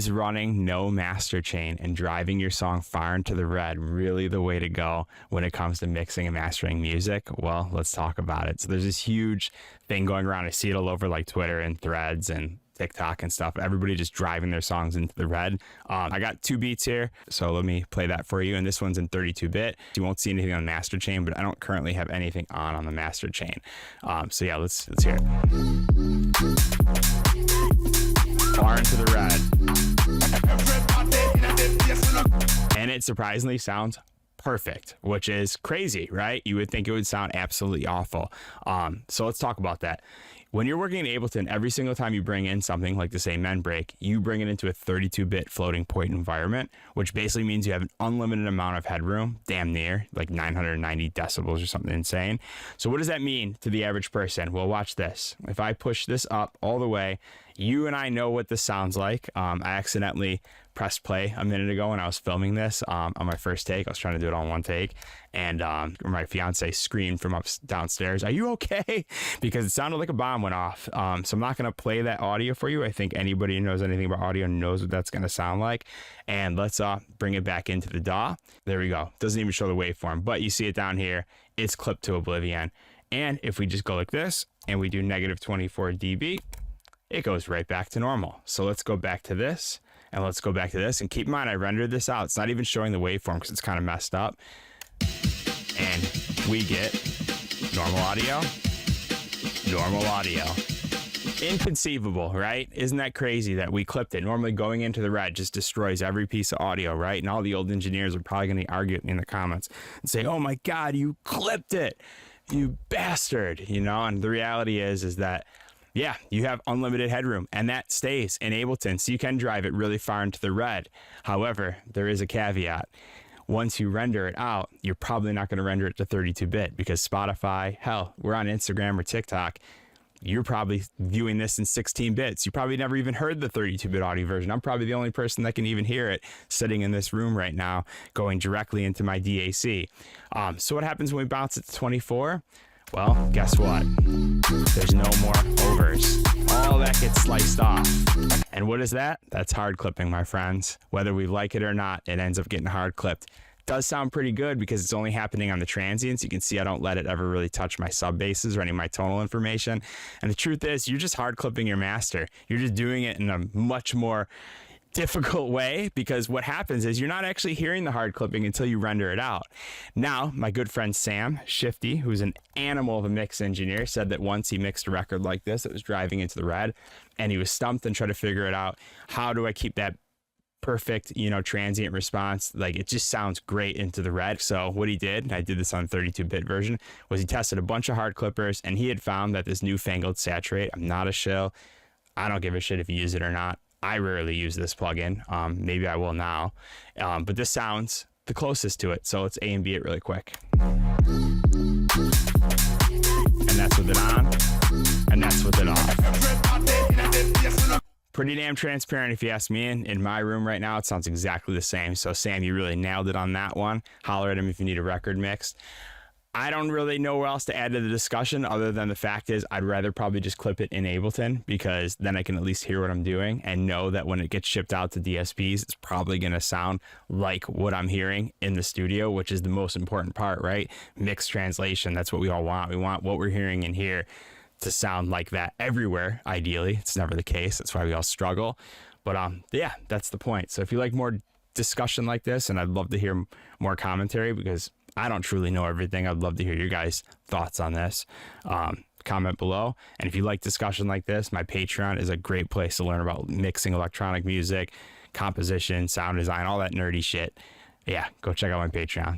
Is running no master chain and driving your song far into the red really the way to go when it comes to mixing and mastering music? Well, let's talk about it. So there's this huge thing going around. I see it all over like Twitter and Threads and TikTok and stuff. Everybody just driving their songs into the red. I got 2 beats here, so let me play that for you. And this one's in 32-bit. You won't see anything on the master chain, but I don't currently have anything on the master chain. So yeah, let's hear it. Far into the red. And it surprisingly sounds perfect, which is crazy, right? You would think it would sound absolutely awful. So let's talk about that. When you're working in Ableton, every single time you bring in something like the same men break, you bring it into a 32-bit floating point environment, which basically means you have an unlimited amount of headroom, damn near, like 990 decibels or something insane. So what does that mean to the average person? Well, watch this. If I push this up all the way, you and I know what this sounds like. I accidentally pressed play a minute ago when I was filming this on my first take. I was trying to do it on one take, and my fiance screamed from downstairs, "Are you okay?" Because it sounded like a bomb went off. So I'm not going to play that audio for you. I think anybody who knows anything about audio knows what that's going to sound like. And let's bring it back into the DAW. There we go. Doesn't even show the waveform, but you see it down here. It's clipped to oblivion. And if we just go like this and we do -24 dB, it goes right back to normal. So let's go back to this. And let's go back to this. And keep in mind, I rendered this out. It's not even showing the waveform because it's kind of messed up. And we get normal audio, normal audio. Inconceivable, right? Isn't that crazy that we clipped it? Normally going into the red just destroys every piece of audio, right? And all the old engineers are probably going to argue with me in the comments and say, "Oh my God, you clipped it, you bastard," you know? And the reality is that yeah, you have unlimited headroom, and that stays in Ableton, so you can drive it really far into the red. However, there is a caveat. Once you render it out, you're probably not going to render it to 32-bit because Spotify, hell, we're on Instagram or TikTok, you're probably viewing this in 16 bits. You probably never even heard the 32-bit audio version. I'm probably the only person that can even hear it sitting in this room right now, going directly into my DAC. So what happens when we bounce it to 24? Well, guess what? There's no more overs. All that gets sliced off. And what is that? That's hard clipping, my friends. Whether we like it or not, it ends up getting hard clipped. Does sound pretty good because it's only happening on the transients. You can see I don't let it ever really touch my sub basses or any of my tonal information. And the truth is, you're just hard clipping your master. You're just doing it in a much more difficult way, because what happens is you're not actually hearing the hard clipping until you render it out. Now, my good friend Sam Shifty, who's an animal of a mix engineer, said that once he mixed a record like this that was driving into the red, and he was stumped and tried to figure it out. How do I keep that perfect, transient response? Like, it just sounds great into the red. So what he did, and I did this on 32-bit version, was he tested a bunch of hard clippers, and he had found that this newfangled saturate, I'm not a shill, I don't give a shit if you use it or not. I rarely use this plugin. Maybe I will now. But this sounds the closest to it. So let's A and B it really quick. And that's with it on. And that's with it off. Pretty damn transparent if you ask me. In my room right now, it sounds exactly the same. So Sam, you really nailed it on that one. Holler at him if you need a record mixed. I don't really know what else to add to the discussion other than the fact is I'd rather probably just clip it in Ableton, because then I can at least hear what I'm doing and know that when it gets shipped out to DSPs, it's probably going to sound like what I'm hearing in the studio, which is the most important part, right? Mixed translation. That's what we all want. We want what we're hearing in here to sound like that everywhere. Ideally, it's never the case. That's why we all struggle. But yeah, that's the point. So if you like more discussion like this, and I'd love to hear more commentary, because I don't truly know everything. I'd love to hear your guys' thoughts on this. Comment below. And if you like discussion like this, my Patreon is a great place to learn about mixing electronic music, composition, sound design, all that nerdy shit. Yeah, go check out my Patreon.